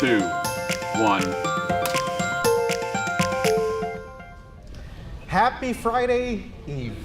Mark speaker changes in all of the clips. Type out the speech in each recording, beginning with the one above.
Speaker 1: 2, 1.
Speaker 2: Happy Friday Eve.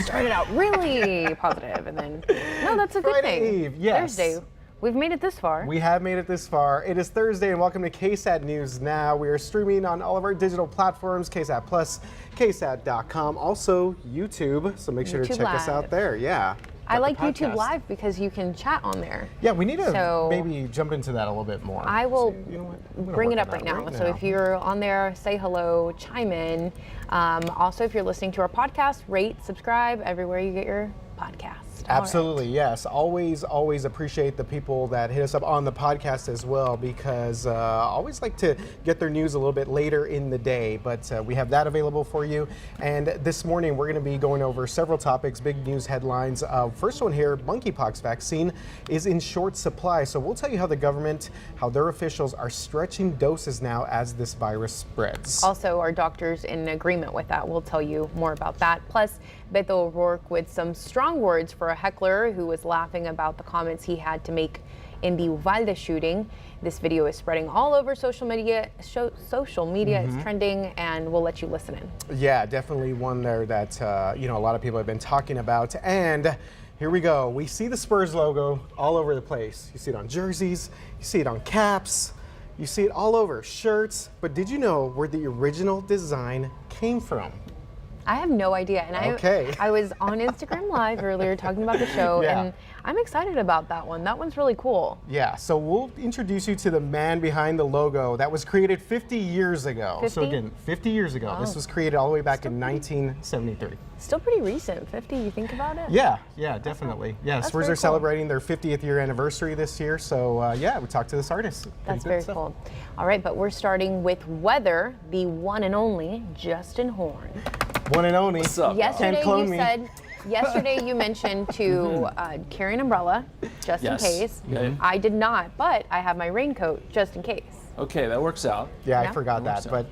Speaker 3: Started out really positive, and then no, that's a good
Speaker 2: Friday
Speaker 3: thing.
Speaker 2: Eve, yes.
Speaker 3: Thursday. We've made it this far.
Speaker 2: We have made it this far. It is Thursday, and welcome to KSAT News Now. We are streaming on all of our digital platforms, KSAT Plus, KSAT.com, also YouTube. So make sure to
Speaker 3: YouTube
Speaker 2: check us out
Speaker 3: Live.
Speaker 2: there. Yeah.
Speaker 3: I
Speaker 2: Got
Speaker 3: like
Speaker 2: the
Speaker 3: YouTube
Speaker 2: podcast.
Speaker 3: Live because you can chat on there.
Speaker 2: Yeah, we need to
Speaker 3: So-
Speaker 2: maybe jump into that a little bit more.
Speaker 3: I will
Speaker 2: So, you know what? I'm gonna
Speaker 3: bring
Speaker 2: work
Speaker 3: it
Speaker 2: on
Speaker 3: up right
Speaker 2: that
Speaker 3: now. So if you're on there, say hello, chime in. Also, if you're listening to our podcast, rate, subscribe everywhere you get your podcast. All right.
Speaker 2: Absolutely, yes. Always appreciate the people that hit us up on the podcast as well, because always like to get their news a little bit later in the day, but we have that available for you. And this morning we're going to be going over several topics, big news headlines. First one here, monkeypox vaccine is in short supply. So we'll tell you how the government, how their officials are stretching doses now as this virus spreads.
Speaker 3: Also, are doctors in agreement with that? We'll tell you more about that. Plus, Beto O'Rourke with some strong words for a heckler who was laughing about the comments he had to make in the Uvalde shooting. This video is spreading all over social media. It's trending, and we'll let you listen in.
Speaker 2: Yeah, definitely one there that a lot of people have been talking about. And here we go. We see the Spurs logo all over the place. You see it on jerseys, you see it on caps, you see it all over shirts. But did you know where the original design came from?
Speaker 3: I have no idea, and I was on Instagram Live earlier talking about the show,
Speaker 2: Yeah.
Speaker 3: and I'm excited about that one. That one's really cool.
Speaker 2: Yeah, so we'll introduce you to the man behind the logo that was created 50 years ago.
Speaker 3: 50?
Speaker 2: So again, 50 years ago. This was created all the way back in 1973.
Speaker 3: Still pretty recent, 50, you think about it?
Speaker 2: Yeah, definitely. Yeah,
Speaker 3: That's
Speaker 2: Spurs
Speaker 3: very
Speaker 2: are
Speaker 3: cool.
Speaker 2: celebrating their 50th year anniversary this year. So yeah, we talked to this artist. Pretty
Speaker 3: That's
Speaker 2: good
Speaker 3: very
Speaker 2: stuff.
Speaker 3: cool. All right, but we're starting with weather, the one and only Justin Horn.
Speaker 2: One and only.
Speaker 1: What's up?
Speaker 3: Yesterday
Speaker 2: clone
Speaker 3: you
Speaker 2: me.
Speaker 3: said, yesterday you mentioned to carry an umbrella just in
Speaker 1: Yes.
Speaker 3: case.
Speaker 1: Okay.
Speaker 3: I did not, but I have my raincoat just in case.
Speaker 1: Okay, that works out.
Speaker 2: Yeah, I
Speaker 3: Yeah.
Speaker 2: forgot that, but.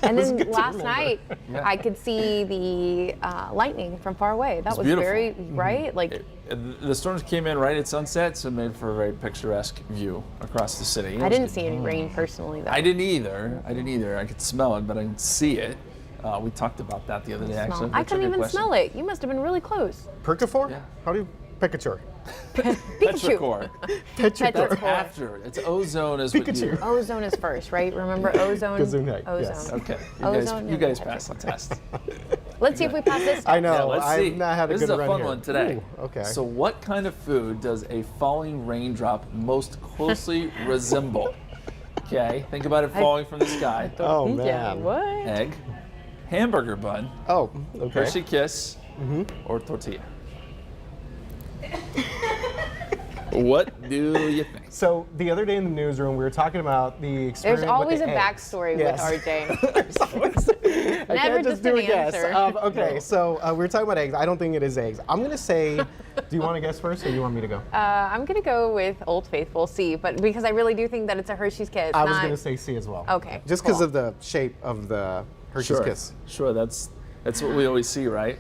Speaker 3: And
Speaker 2: it was
Speaker 3: then
Speaker 2: good to
Speaker 3: last
Speaker 2: remember.
Speaker 3: night,
Speaker 1: Yeah.
Speaker 3: I could see the lightning from far away. That
Speaker 1: It's
Speaker 3: was
Speaker 1: beautiful.
Speaker 3: very, right? Like,
Speaker 1: The storms came in right at sunset, so it made for a very picturesque view across the city. It
Speaker 3: I
Speaker 1: was
Speaker 3: didn't
Speaker 1: good.
Speaker 3: see any rain personally, though.
Speaker 1: I didn't either. I could smell it, but I didn't see it. We talked about that the other day, actually.
Speaker 3: I couldn't even smell it. You must have been really close.
Speaker 2: Percafor?
Speaker 1: Yeah.
Speaker 2: How do you Pikachu?
Speaker 3: Pikachu.
Speaker 1: Petrichor.
Speaker 2: Petrichor.
Speaker 1: That's after. It's ozone is what
Speaker 2: Pikachu.
Speaker 1: you.
Speaker 3: Ozone is first, right? Remember ozone?
Speaker 2: Gesundheit,
Speaker 3: Ozone.
Speaker 2: yes.
Speaker 1: Okay.
Speaker 3: Ozone
Speaker 1: You guys
Speaker 3: and
Speaker 1: passed the test.
Speaker 3: Let's see if we pass this
Speaker 2: I
Speaker 3: time.
Speaker 2: know.
Speaker 1: Yeah, let's see.
Speaker 2: I've not had a
Speaker 1: This
Speaker 2: good
Speaker 1: is a
Speaker 2: run
Speaker 1: fun
Speaker 2: here.
Speaker 1: one today.
Speaker 2: Ooh, okay.
Speaker 1: So, what kind of food does a falling raindrop most closely resemble? Okay, think about it falling from the sky.
Speaker 2: Oh
Speaker 3: Yeah,
Speaker 2: man.
Speaker 3: what?
Speaker 1: Egg, hamburger bun,
Speaker 2: Oh, okay.
Speaker 1: Hershey Kiss, or tortilla. What do you think?
Speaker 2: So the other day in the newsroom, we were talking about the experiment.
Speaker 3: There's always
Speaker 2: with
Speaker 3: a
Speaker 2: the eggs.
Speaker 3: backstory
Speaker 2: Yes.
Speaker 3: with RJ.
Speaker 2: I
Speaker 3: Never
Speaker 2: can't just
Speaker 3: just
Speaker 2: do
Speaker 3: an
Speaker 2: a guess.
Speaker 3: answer.
Speaker 2: Okay, so we were talking about eggs. I don't think it is eggs. I'm gonna say. Do you want to guess first, or do you want me to go?
Speaker 3: I'm going to go with Old Faithful C, but because I really do think that it's a Hershey's Kiss.
Speaker 2: I was
Speaker 3: not-
Speaker 2: gonna say C as well.
Speaker 3: Okay,
Speaker 2: Just because
Speaker 3: cool.
Speaker 2: of the shape of the Hershey's Kiss.
Speaker 1: Sure. That's what we always see, right?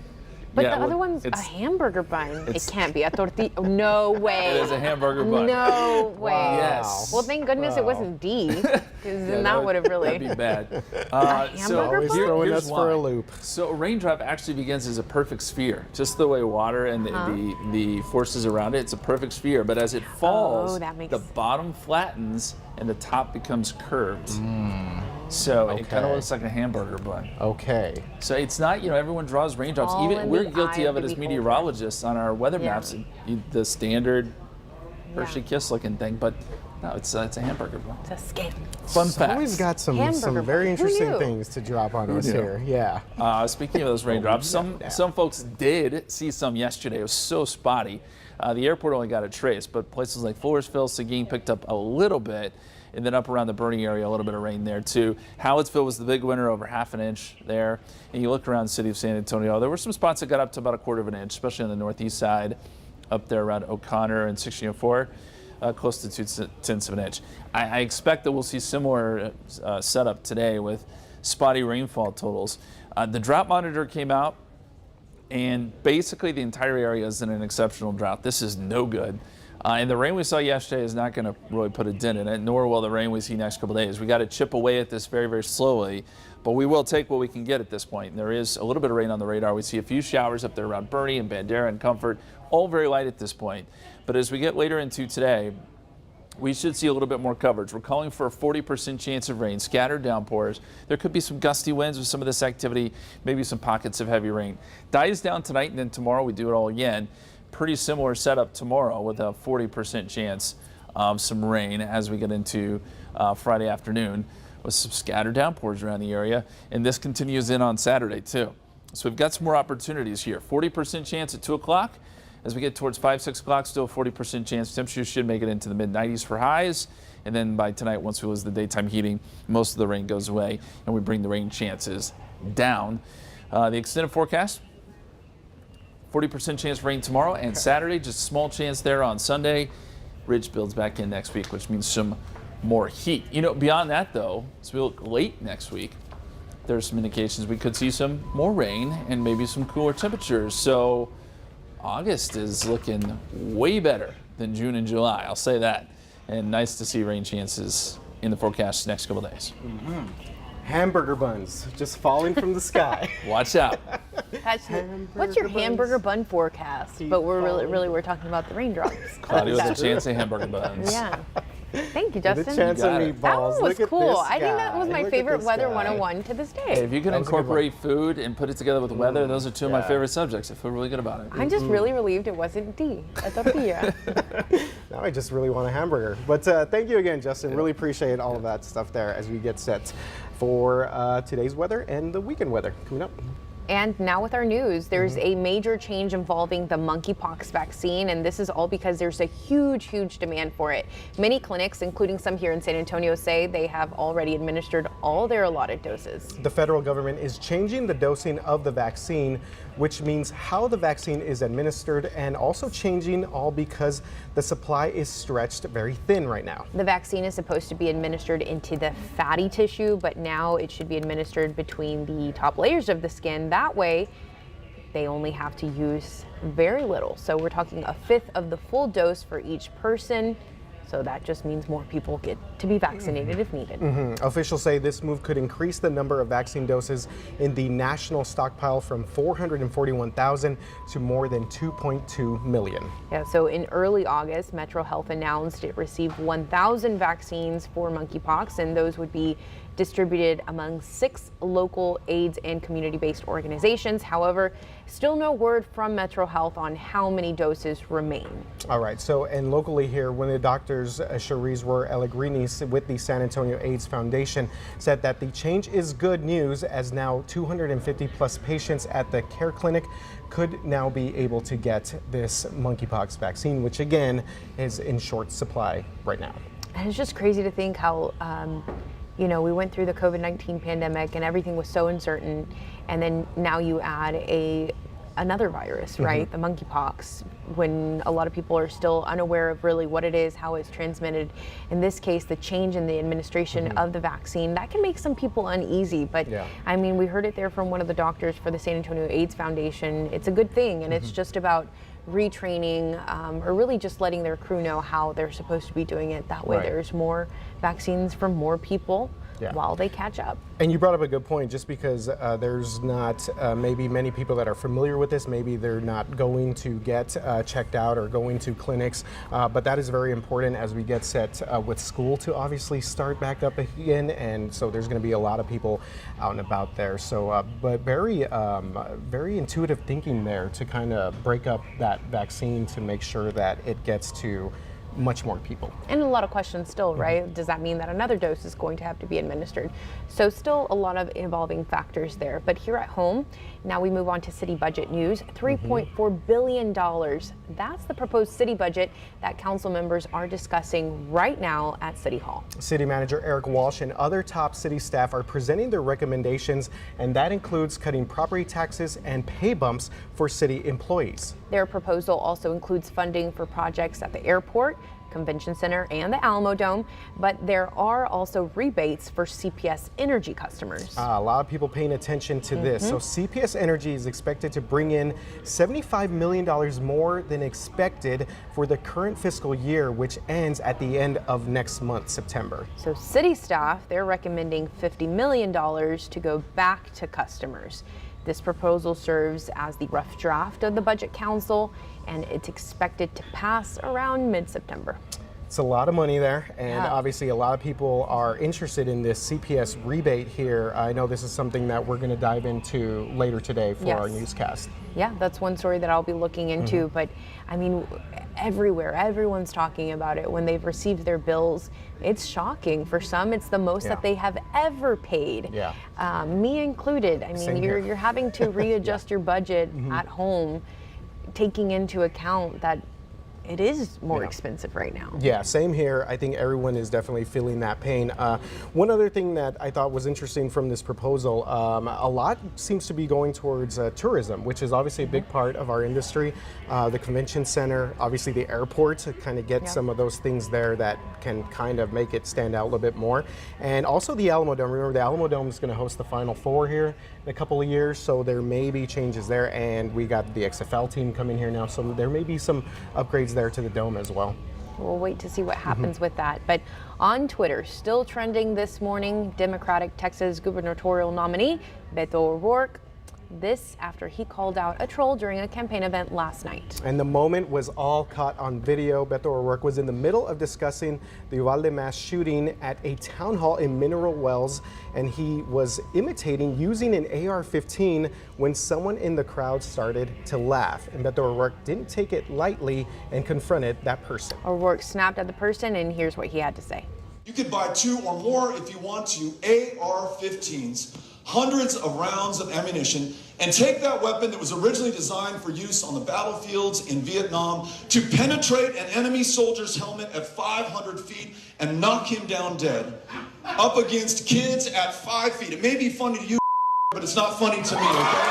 Speaker 3: But
Speaker 1: Yeah,
Speaker 3: the
Speaker 1: well,
Speaker 3: other one's a
Speaker 1: it's-
Speaker 3: hamburger bun. It
Speaker 1: it's-
Speaker 3: can't be a tortilla. No way.
Speaker 1: It is a hamburger bun.
Speaker 3: No way.
Speaker 2: Wow.
Speaker 1: Yes.
Speaker 3: Well, thank goodness it
Speaker 2: Wow.
Speaker 3: wasn't D, because then
Speaker 1: Yeah,
Speaker 3: that would have really.
Speaker 1: That'd be bad.
Speaker 3: hamburger
Speaker 2: Always
Speaker 3: bun?
Speaker 2: throwing
Speaker 1: here's
Speaker 2: us for a
Speaker 1: why.
Speaker 2: loop.
Speaker 1: So a raindrop actually begins as a perfect sphere, just the way water and the forces around it. It's a perfect sphere, but as it falls,
Speaker 3: that makes
Speaker 1: the
Speaker 3: sense.
Speaker 1: bottom flattens and the top becomes curved. So it kind of
Speaker 2: Okay.
Speaker 1: looks like a hamburger bun.
Speaker 2: Okay.
Speaker 1: So it's not, everyone draws raindrops.
Speaker 3: All
Speaker 1: Even
Speaker 3: in
Speaker 1: we're
Speaker 3: the
Speaker 1: guilty
Speaker 3: eye
Speaker 1: of
Speaker 3: of
Speaker 1: it
Speaker 3: the
Speaker 1: as
Speaker 3: beholder.
Speaker 1: meteorologists on our weather
Speaker 3: Yeah.
Speaker 1: maps. The standard Hershey
Speaker 3: Yeah.
Speaker 1: Kiss looking thing, but no, it's a hamburger bun.
Speaker 3: It's a scam.
Speaker 1: Fun
Speaker 2: It's
Speaker 1: fact.
Speaker 2: always got some
Speaker 3: Hamburger
Speaker 2: very
Speaker 3: bun. Who
Speaker 2: interesting
Speaker 3: knew?
Speaker 2: things to drop on us
Speaker 1: knew?
Speaker 2: here. Yeah.
Speaker 1: Speaking of those raindrops, some folks did see some yesterday. It was so spotty. The airport only got a trace, but places like Floresville, Seguin picked up a little bit, and then up around the Bernie area, a little bit of rain there too. Hallettsville was the big winner, over half an inch there. And you look around the city of San Antonio, there were some spots that got up to about a quarter of an inch, especially on the northeast side, up there around O'Connor and 1604. Close to 2/10 of an inch. I expect that we'll see similar setup today with spotty rainfall totals. The drought monitor came out, and basically the entire area is in an exceptional drought. This is no good. And the rain we saw yesterday is not going to really put a dent in it, nor will the rain we see next couple days. We got to chip away at this very, very slowly, but we will take what we can get at this point. And there is a little bit of rain on the radar. We see a few showers up there around Bernie and Barrera and Comfort, all very light at this point. But as we get later into today, we should see a little bit more coverage. We're calling for a 40% chance of rain, scattered downpours. There could be some gusty winds with some of this activity, maybe some pockets of heavy rain. Dies down tonight, and then tomorrow we do it all again. Pretty similar setup tomorrow with a 40% chance of some rain as we get into Friday afternoon with some scattered downpours around the area. And this continues in on Saturday too. So we've got some more opportunities here. 40% chance at 2 o'clock. As we get towards 5, 6 o'clock, still a 40% chance. Temperatures should make it into the mid-90s for highs. And then by tonight, once we lose the daytime heating, most of the rain goes away and we bring the rain chances down. The extended forecast, 40% chance of rain tomorrow and Saturday, just a small chance there on Sunday. Ridge builds back in next week, which means some more heat. You know, beyond that though, as we look late next week, there's some indications we could see some more rain and maybe some cooler temperatures. So August is looking way better than June and July, I'll say that. And nice to see rain chances in the forecast next couple days.
Speaker 2: Hamburger buns just falling from the sky.
Speaker 1: Watch out.
Speaker 3: What's your hamburger bun forecast? But we're talking about the raindrops.
Speaker 1: Cloudy with a chance of hamburger buns.
Speaker 3: Yeah. Thank you, Justin.
Speaker 2: The chance of meatballs.
Speaker 3: That one was
Speaker 2: Look at
Speaker 3: cool.
Speaker 2: this
Speaker 3: I think that was
Speaker 2: guy.
Speaker 3: my
Speaker 2: Look at
Speaker 3: favorite
Speaker 2: this
Speaker 3: weather
Speaker 2: guy.
Speaker 3: 101 to this day.
Speaker 1: Hey, if you can
Speaker 2: That was a good
Speaker 1: incorporate food and put it together with weather, those are two of my favorite subjects. I feel really good about it.
Speaker 3: I'm just really relieved it wasn't D. A tortilla.
Speaker 2: Now I just really want a hamburger. But thank you again, Justin. Really appreciate all of that stuff there as we get set for today's weather and the weekend weather coming up.
Speaker 3: And now with our news, there's a major change involving the monkeypox vaccine, and this is all because there's a huge demand for it. Many clinics, including some here in San Antonio, say they have already administered all their allotted doses.
Speaker 2: The federal government is changing the dosing of the vaccine, which means how the vaccine is administered, and also changing all because the supply is stretched very thin right now.
Speaker 3: The vaccine is supposed to be administered into the fatty tissue, but now it should be administered between the top layers of the skin. That way, they only have to use very little. So we're talking a fifth of the full dose for each person. So that just means more people get to be vaccinated if needed.
Speaker 2: Officials say this move could increase the number of vaccine doses in the national stockpile from 441,000 to more than 2.2 million.
Speaker 3: Yeah, so in early August, Metro Health announced it received 1,000 vaccines for monkeypox, and those would be distributed among 6 local AIDS and community-based organizations. However, still no word from Metro Health on how many doses remain.
Speaker 2: All right, so and locally here, one of the doctors, Cherise Pellegrini with the San Antonio AIDS Foundation, said that the change is good news as now 250 plus patients at the care clinic could now be able to get this monkeypox vaccine, which again is in short supply right now.
Speaker 3: And it's just crazy to think how you know, we went through the COVID-19 pandemic and everything was so uncertain, and then now you add another virus, right? The monkeypox, when a lot of people are still unaware of really what it is, how it's transmitted. In this case, the change in the administration of the vaccine, that can make some people uneasy. But I mean, we heard it there from one of the doctors for the San Antonio AIDS Foundation. It's a good thing, and it's just about retraining or really just letting their crew know how they're supposed to be doing it. That way there's more vaccines for more people while they catch up.
Speaker 2: And you brought up a good point, just because there's not maybe many people that are familiar with this, maybe they're not going to get checked out or going to clinics, but that is very important as we get set with school to obviously start back up again, and so there's going to be a lot of people out and about there. So, but very intuitive thinking there to kind of break up that vaccine to make sure that it gets to much more people.
Speaker 3: And a lot of questions still, right? Does that mean that another dose is going to have to be administered? So still a lot of evolving factors there. But here at home, now we move on to city budget news. $3.4 billion. That's the proposed city budget that council members are discussing right now at City Hall. City
Speaker 2: Manager Eric Walsh and other top city staff are presenting their recommendations, and that includes cutting property taxes and pay bumps for city employees.
Speaker 3: Their proposal also includes funding for projects at the airport, Convention Center and the Alamo Dome, but there are also rebates for CPS Energy customers.
Speaker 2: A lot of people paying attention to this. So CPS Energy is expected to bring in $75 million more than expected for the current fiscal year, which ends at the end of next month, September.
Speaker 3: So city staff, they're recommending $50 million to go back to customers. This proposal serves as the rough draft of the Budget Council, and it's expected to pass around mid-September.
Speaker 2: It's a lot of money there, and obviously a lot of people are interested in this CPS rebate here. I know this is something that we're going to dive into later today for our newscast.
Speaker 3: Yeah, that's one story that I'll be looking into, but I mean, everywhere, everyone's talking about it when they've received their bills. It's shocking. For some, it's the most that they have ever paid. Me included. I mean, you're having to readjust your budget at home, taking into account that it is more expensive right now.
Speaker 2: Yeah, same here. I think everyone is definitely feeling that pain. One other thing that I thought was interesting from this proposal, a lot seems to be going towards tourism, which is obviously a big part of our industry. The convention center, obviously the airport, to kind of get some of those things there that can kind of make it stand out a little bit more. And also the Alamo Dome. Remember, the Alamo Dome is going to host the Final Four here in a couple of years, so there may be changes there. And we got the XFL team coming here now, so there may be some upgrades there to the dome as well.
Speaker 3: We'll wait to see what happens with that. But on Twitter, still trending this morning, Democratic Texas gubernatorial nominee Beto O'Rourke. This after he called out a troll during a campaign event last night.
Speaker 2: And the moment was all caught on video. Beto O'Rourke was in the middle of discussing the Uvalde mass shooting at a town hall in Mineral Wells, and he was imitating using an AR-15 when someone in the crowd started to laugh. And Beto O'Rourke didn't take it lightly and confronted that person.
Speaker 3: O'Rourke snapped at the person, and here's what he had to say.
Speaker 4: You could buy 2 or more if you want to AR-15s, hundreds of rounds of ammunition, and take that weapon that was originally designed for use on the battlefields in Vietnam to penetrate an enemy soldier's helmet at 500 feet and knock him down dead, up against kids at 5 feet. It may be funny to you, but it's not funny to me, okay?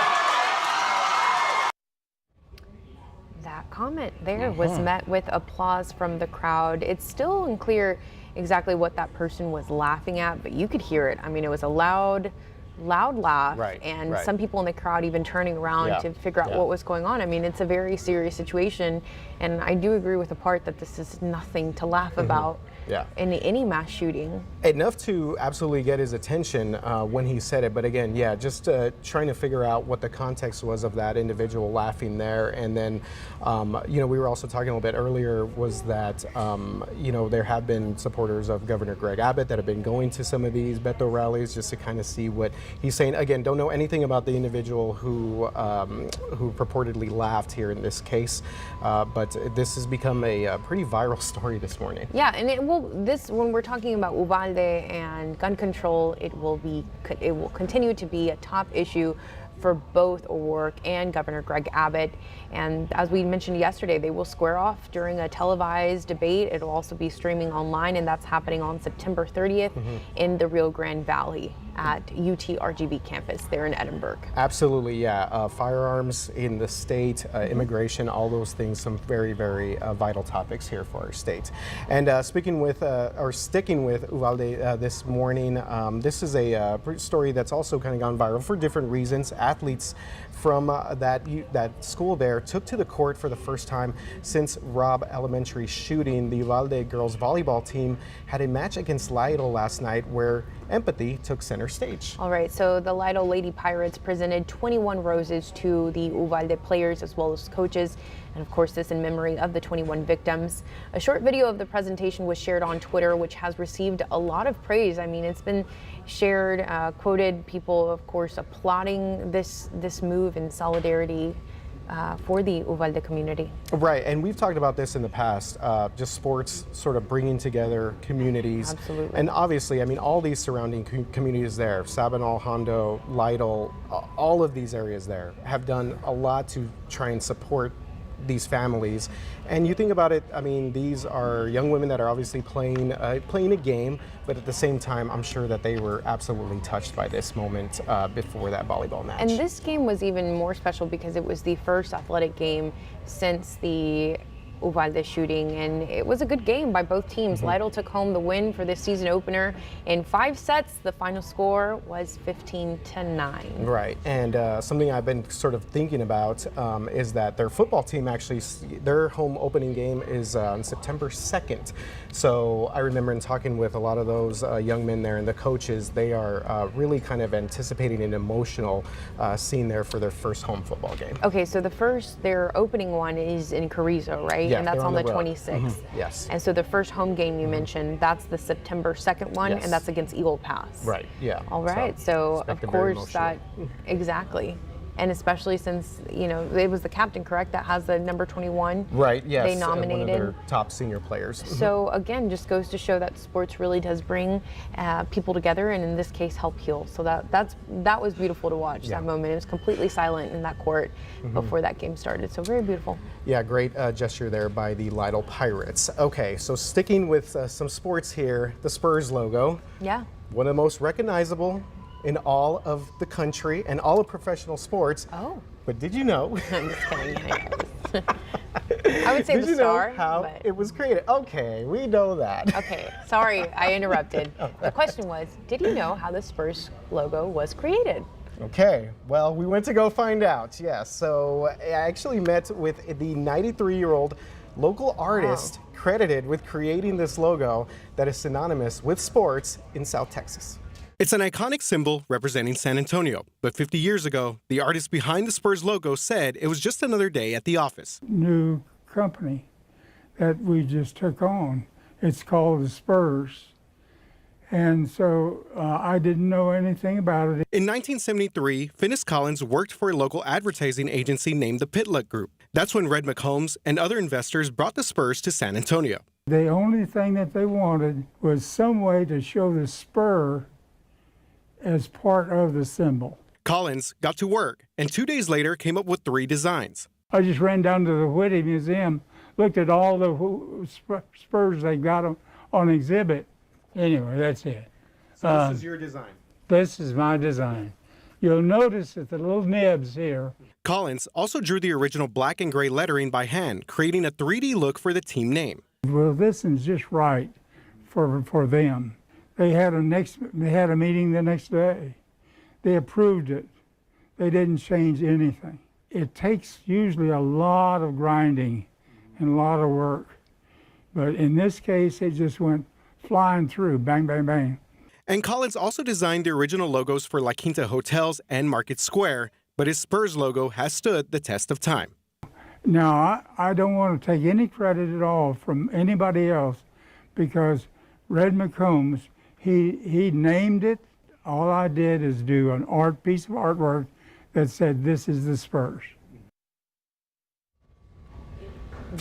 Speaker 3: That comment there was met with applause from the crowd. It's still unclear exactly what that person was laughing at, but you could hear it. I mean, it was a loud laugh, and some people in the crowd even turning around to figure out what was going on. I mean, it's a very serious situation, and I do agree with the part that this is nothing to laugh about in any mass shooting.
Speaker 2: Enough to absolutely get his attention when he said it, but again, just trying to figure out what the context was of that individual laughing there. And then, we were also talking a little bit earlier was that, there have been supporters of Governor Greg Abbott that have been going to some of these Beto rallies just to kind of see what he's saying. Again, don't know anything about the individual who purportedly laughed here in this case, but this has become a pretty viral story this morning.
Speaker 3: Yeah, and when we're talking about Uvalde and gun control, it will continue to be a top issue for both O'Rourke and Governor Greg Abbott. And as we mentioned yesterday, they will square off during a televised debate. It'll also be streaming online, and that's happening on September 30th in the Rio Grande Valley at UT RGV campus there in Edinburgh.
Speaker 2: Absolutely, firearms in the state, immigration, all those things, some very, very vital topics here for our state. And sticking with Uvalde this morning, this is a story that's also kind of gone viral for different reasons. Athletes from that school there took to the court for the first time since Robb Elementary shooting. The Uvalde girls volleyball team had a match against Lytle last night where empathy took center stage.
Speaker 3: All right, so the Lytle Lady Pirates presented 21 roses to the Uvalde players as well as coaches. And of course, this in memory of the 21 victims. A short video of the presentation was shared on Twitter, which has received a lot of praise. I mean, it's been shared, quoted, people, of course, applauding this move in solidarity for the Uvalde community.
Speaker 2: Right, and we've talked about this in the past, just sports sort of bringing together communities.
Speaker 3: Absolutely.
Speaker 2: And obviously, I mean, all these surrounding communities there, Sabinal, Hondo, Lytle, all of these areas there have done a lot to try and support these families. And you think about it, I mean, these are young women that are obviously playing a game, but at the same time, I'm sure that they were absolutely touched by this moment before that volleyball match.
Speaker 3: And this game was even more special because it was the first athletic game since the Uvalde shooting, and it was a good game by both teams. Lytle took home the win for this season opener in 5 sets. The final score was 15-9.
Speaker 2: Right, and something I've been sort of thinking about is that their football team actually, their home opening game is on September 2nd. So I remember in talking with a lot of those young men there and the coaches, they are really kind of anticipating an emotional scene there for their first home football game.
Speaker 3: Okay, so their opening one is in Carrizo, right?
Speaker 2: Yeah,
Speaker 3: and that's
Speaker 2: they're
Speaker 3: on the
Speaker 2: road.
Speaker 3: 26th.
Speaker 2: Yes.
Speaker 3: And so the first home game you mentioned, that's the September 2nd one,
Speaker 2: Yes.
Speaker 3: and that's against Eagle Pass.
Speaker 2: Right, yeah.
Speaker 3: All right, so of
Speaker 2: expect a very
Speaker 3: course that, exactly. And especially since, you know, it was the captain, correct, that has the number 21?
Speaker 2: Right, yes.
Speaker 3: They nominated.
Speaker 2: One of their top senior players.
Speaker 3: So again, just goes to show that sports really does bring people together, and in this case, help heal. So that was beautiful to watch.
Speaker 2: Yeah.
Speaker 3: That moment, it was completely silent in that court before that game started. So very beautiful.
Speaker 2: Yeah, great gesture there by the Lytle Pirates. Okay, so sticking with some sports here, the Spurs logo.
Speaker 3: Yeah.
Speaker 2: One of the most recognizable in all of the country and all of professional sports.
Speaker 3: Oh.
Speaker 2: But did you know?
Speaker 3: I'm just kidding. I would say
Speaker 2: Did
Speaker 3: the
Speaker 2: you
Speaker 3: star.
Speaker 2: know how
Speaker 3: but-
Speaker 2: it was created? Okay, we know that.
Speaker 3: Okay, sorry, I interrupted. The question was, did you know how the Spurs logo was created?
Speaker 2: Okay, well, we went to go find out, yes. So I actually met with the 93-year-old local artist credited with creating this logo that is synonymous with sports in South Texas. It's an iconic symbol representing San Antonio, but 50 years ago, the artist behind the Spurs logo said it was just another day at the office.
Speaker 5: New company that we just took on. It's called the Spurs. And so I didn't know anything about it.
Speaker 2: In 1973, Finis Collins worked for a local advertising agency named the Pitluck Group. That's when Red McCombs and other investors brought the Spurs to San Antonio.
Speaker 5: The only thing that they wanted was some way to show the spur as part of the symbol.
Speaker 2: Collins got to work and 2 days later came up with 3 designs.
Speaker 5: I just ran down to the Whitty Museum, looked at all the spurs they got on exhibit. Anyway, that's it.
Speaker 2: So this is your design.
Speaker 5: This is my design. You'll notice that the little nibs here.
Speaker 2: Collins also drew the original black and gray lettering by hand, creating a 3D look for the team name.
Speaker 5: Well, this is just right for them. They had a meeting the next day. They approved it. They didn't change anything. It takes usually a lot of grinding and a lot of work. But in this case, it just went flying through, bang, bang, bang.
Speaker 2: And Collins also designed the original logos for La Quinta Hotels and Market Square, but his Spurs logo has stood the test of time.
Speaker 5: Now, I don't want to take any credit at all from anybody else because Red McCombs, he named it. All I did is do an piece of artwork that said, "This is the Spurs."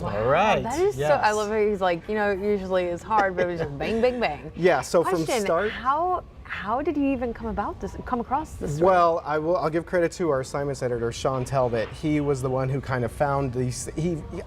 Speaker 3: Wow,
Speaker 2: All right,
Speaker 3: that is so. I love how he's like, you know, usually it's hard, but it was just bang, bang, bang.
Speaker 2: Yeah, so
Speaker 3: Question,
Speaker 2: from start...
Speaker 3: how did you even come across this?
Speaker 2: Well, I'll give credit to our assignments editor, Sean Talbot. He was the one who kind of found these.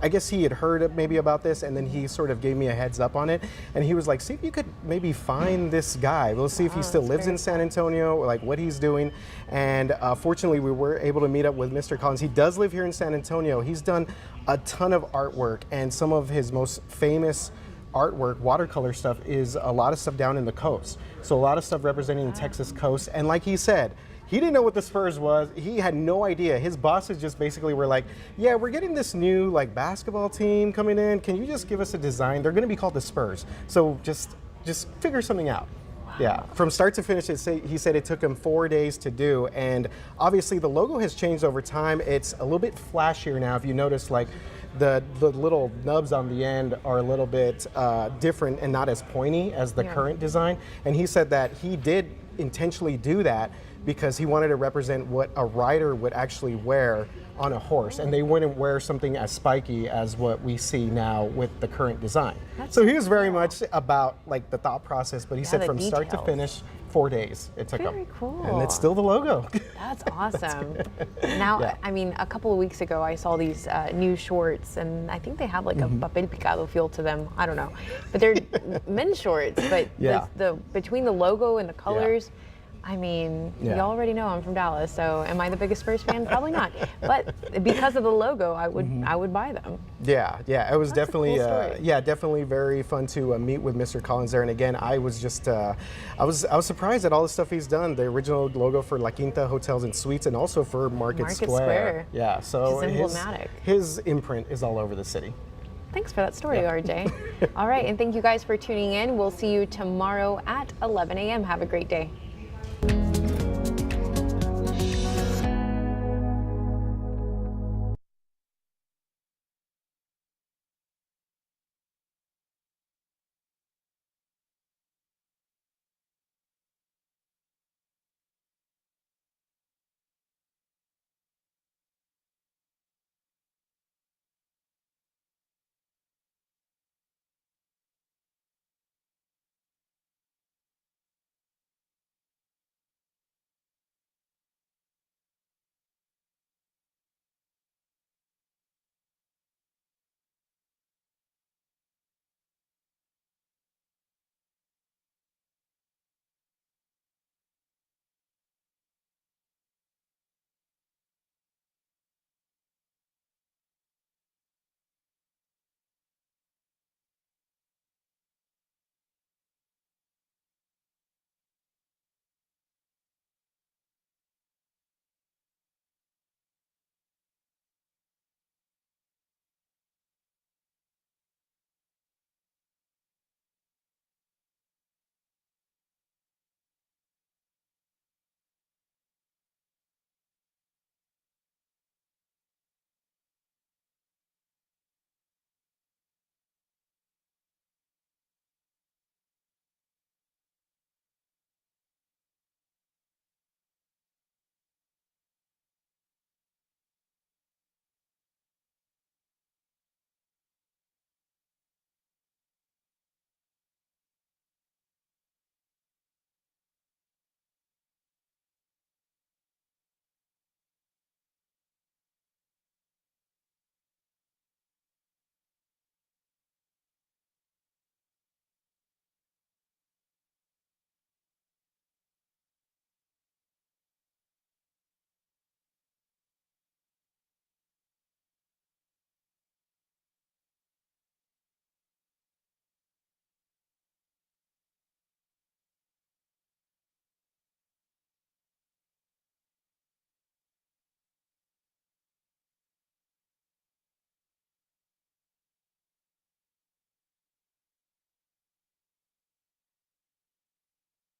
Speaker 2: I guess he had heard maybe about this, and then he sort of gave me a heads up on it. And he was like, "See if you could maybe find this guy. We'll see if he still lives in San Antonio, like what he's doing." And fortunately, we were able to meet up with Mr. Collins. He does live here in San Antonio. He's done a ton of artwork, and some of his most famous artwork, watercolor stuff, is a lot of stuff down in the coast. So a lot of stuff representing the Texas coast. And like he said, he didn't know what the Spurs was. He had no idea. His bosses just basically were like, "Yeah, we're getting this new like basketball team coming in. Can you just give us a design? They're going to be called the Spurs. So just figure something out." Yeah, from start to finish, he said it took him 4 days to do, and obviously the logo has changed over time. It's a little bit flashier now. If you notice, like the little nubs on the end are a little bit different and not as pointy as the current design. And he said that he did intentionally do that because he wanted to represent what a rider would actually wear on a horse, and they wouldn't wear something as spiky as what we see now with the current design. So he was very much about like the thought process, but he said from start to finish, 4 days it took him.
Speaker 3: Very cool.
Speaker 2: And it's still the logo.
Speaker 3: That's awesome. Now, I mean, a couple of weeks ago, I saw these new shorts, and I think they have like a papel picado feel to them. I don't know, but they're men's shorts. But the between the logo and the colors, I mean,
Speaker 2: Yeah.
Speaker 3: you already know I'm from Dallas, so am I the biggest Spurs fan? Probably not. But because of the logo, I would buy them.
Speaker 2: Yeah, it was
Speaker 3: That's a cool
Speaker 2: definitely,
Speaker 3: story.
Speaker 2: definitely very fun to meet with Mr. Collins there. And again, I was just, I was surprised at all the stuff he's done. The original logo for La Quinta Hotels and Suites, and also for Market Square. Yeah, so
Speaker 3: Which is emblematic.
Speaker 2: his imprint is all over the city.
Speaker 3: Thanks for that story, RJ. All right, and thank you guys for tuning in. We'll see you tomorrow at 11 a.m. Have a great day.